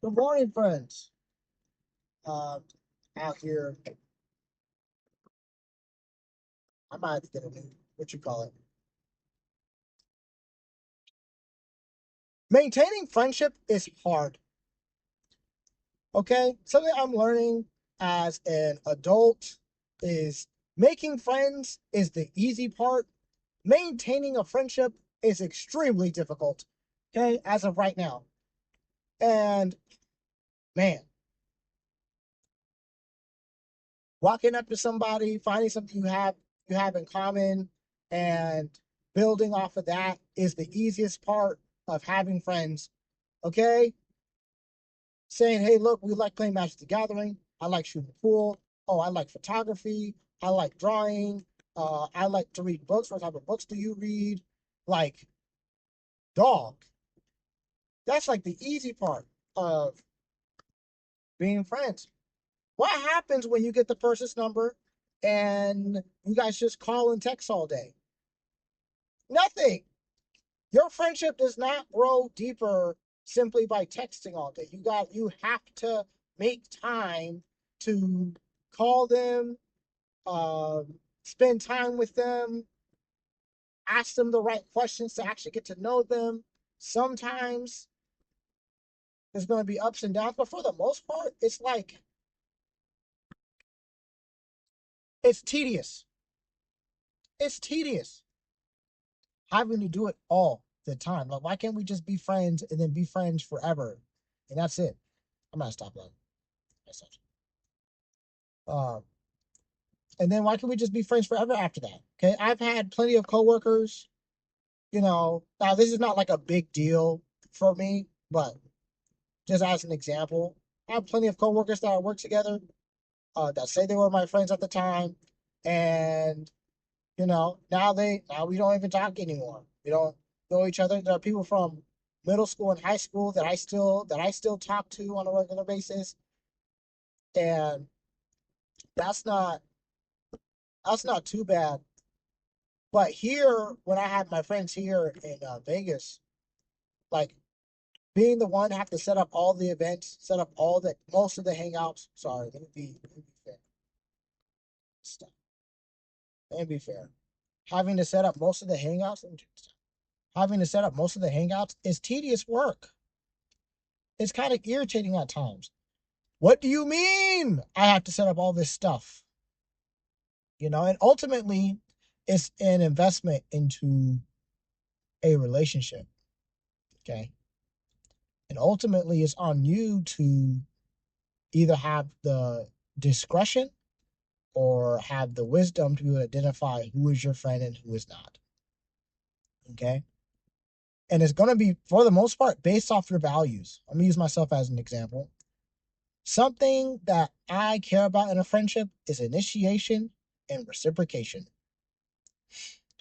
Good morning, friends. Out here, I might have to get a new, what you call it. Maintaining friendship is hard. Okay, something I'm learning as an adult is making friends is the easy part. Maintaining a friendship is extremely difficult. Okay, as of right now, and man, walking up to somebody, finding something you have in common, and building off of that is the easiest part of having friends. Okay, saying, "Hey, look, we like playing Magic the Gathering. I like shooting pool. Oh, I like photography. I like drawing. I like to read books. What type of books do you read?" Like, dog. That's like the easy part of being friends. What happens when you get the person's number and you guys just call and text all day? Nothing. Your friendship does not grow deeper simply by texting all day. You have to make time to call them, spend time with them, ask them the right questions to actually get to know them. Sometimes there's going to be ups and downs, but for the most part, it's tedious. It's tedious having to do it all the time. Like, why can't we just be friends and then be friends forever? And that's it. I'm gonna stop that. Um, and then why can't we just be friends forever after that? Okay, I've had plenty of coworkers. Now this is not like a big deal for me, but just as an example, I have plenty of coworkers that I work together that say they were my friends at the time, and now we don't even talk anymore. We don't know each other. There are people from middle school and high school that I still talk to on a regular basis, and that's not that's not too bad. But here, when I have my friends here in Vegas, like being the one to have to set up all the events, set up most of the hangouts. Sorry, let me be fair. Stop. Let me be fair. Having to set up most of the hangouts, having to set up most of the hangouts is tedious work. It's kind of irritating at times. What do you mean I have to set up all this stuff? And ultimately, it's an investment into a relationship. Okay. And ultimately, it's on you to either have the discretion or have the wisdom to be able to identify who is your friend and who is not. Okay. And it's going to be, for the most part, based off your values. I'm going to use myself as an example. Something that I care about in a friendship is initiation and reciprocation.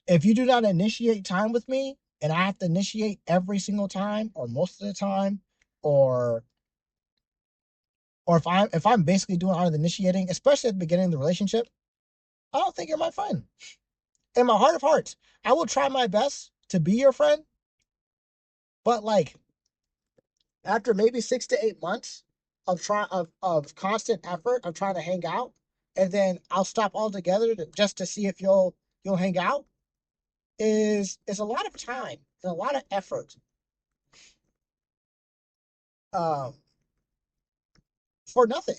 If you do not initiate time with me and I have to initiate every single time or most of the time, or if I'm basically doing all of the initiating, especially at the beginning of the relationship, I don't think you're my friend. In my heart of hearts, I will try my best to be your friend, but like after maybe 6 to 8 months of constant effort of trying to hang out, and then I'll stop altogether just to see if you'll hang out, is a lot of time and a lot of effort, um, for nothing,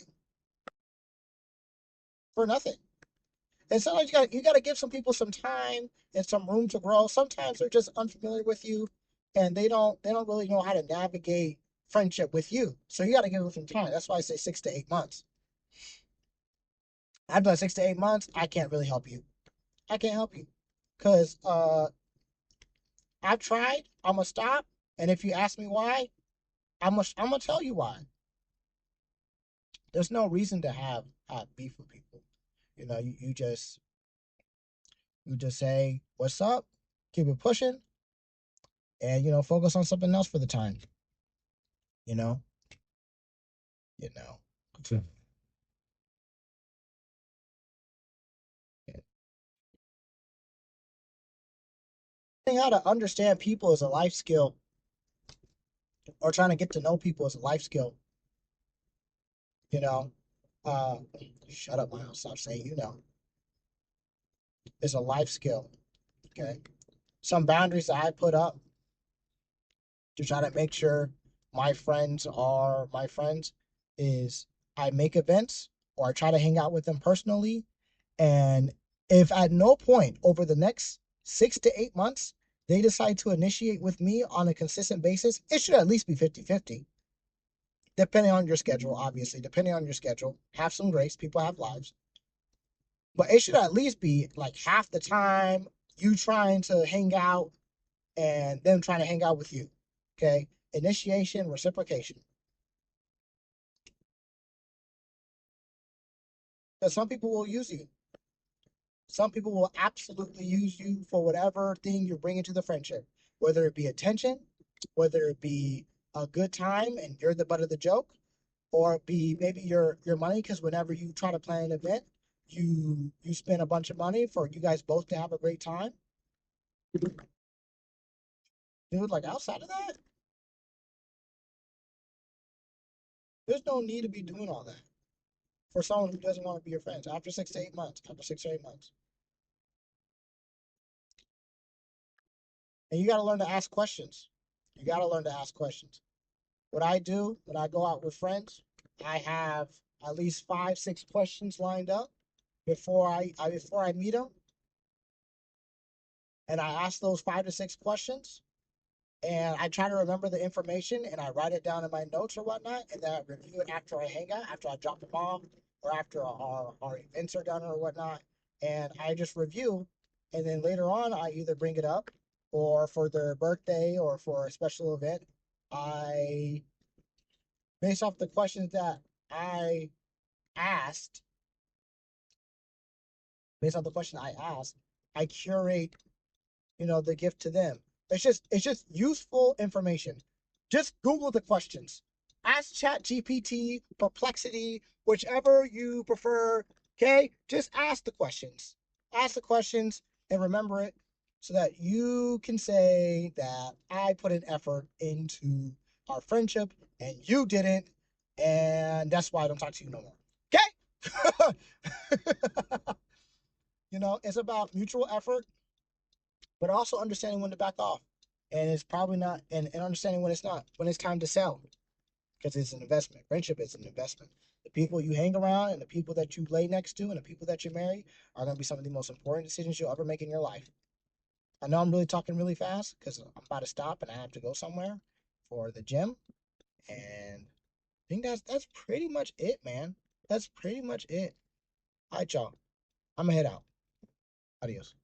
for nothing. And sometimes you got to give some people some time and some room to grow. Sometimes they're just unfamiliar with you, and they don't really know how to navigate friendship with you. So you got to give them some time. That's why I say 6 to 8 months. After that 6 to 8 months, I can't really help you. I can't help you because I've tried. I'm gonna stop, and if you ask me why, I'm gonna tell you why. There's no reason to have beef with people. You just say what's up, keep it pushing, and focus on something else for the time. You know, you know. Learning how to understand people is a life skill, or trying to get to know people is a life skill. You know, uh, shut up, Miles. Stop saying It's a life skill. Okay. Some boundaries that I put up to try to make sure my friends are my friends is I make events or I try to hang out with them personally. And if at no point over the next 6 to 8 months they decide to initiate with me on a consistent basis, it should at least be 50-50, depending on your schedule, obviously. Depending on your schedule, have some grace. People have lives. But it should at least be like half the time you trying to hang out and them trying to hang out with you. Okay? Initiation, reciprocation. Because some people will use you. Some people will absolutely use you for whatever thing you're bringing to the friendship, whether it be attention, whether it be a good time and you're the butt of the joke, or it be maybe your money. Because whenever you try to plan an event, you spend a bunch of money for you guys both to have a great time. Dude, like outside of that, there's no need to be doing all that for someone who doesn't want to be your friends after 6 to 8 months. After 6 or 8 months, and you got to learn to ask questions. You got to learn to ask questions. What I do when I go out with friends, I have at least 5, 6 questions lined up before I meet them, and I ask those 5 to 6 questions, and I try to remember the information, and I write it down in my notes or whatnot, and then I review it after I hang out, after I drop them off, or after our events are done or whatnot, and I just review, and then later on I either bring it up, or for their birthday or for a special event, I based off the questions that I asked, based on the question I asked, I curate, the gift to them. It's just useful information. Just Google the questions. Ask Chat GPT, Perplexity, whichever you prefer. Okay? Just ask the questions. Ask the questions and remember it so that you can say that I put an effort into our friendship and you didn't. And that's why I don't talk to you no more. Okay? It's about mutual effort, but also understanding when to back off. And it's probably not, and understanding when it's not, when it's time to sell, because it's an investment. Friendship is an investment. The people you hang around and the people that you lay next to and the people that you marry are going to be some of the most important decisions you'll ever make in your life. I know I'm really talking really fast because I'm about to stop and I have to go somewhere for the gym. And I think that's pretty much it, man. That's pretty much it. All right, y'all. I'm going to head out. Adios.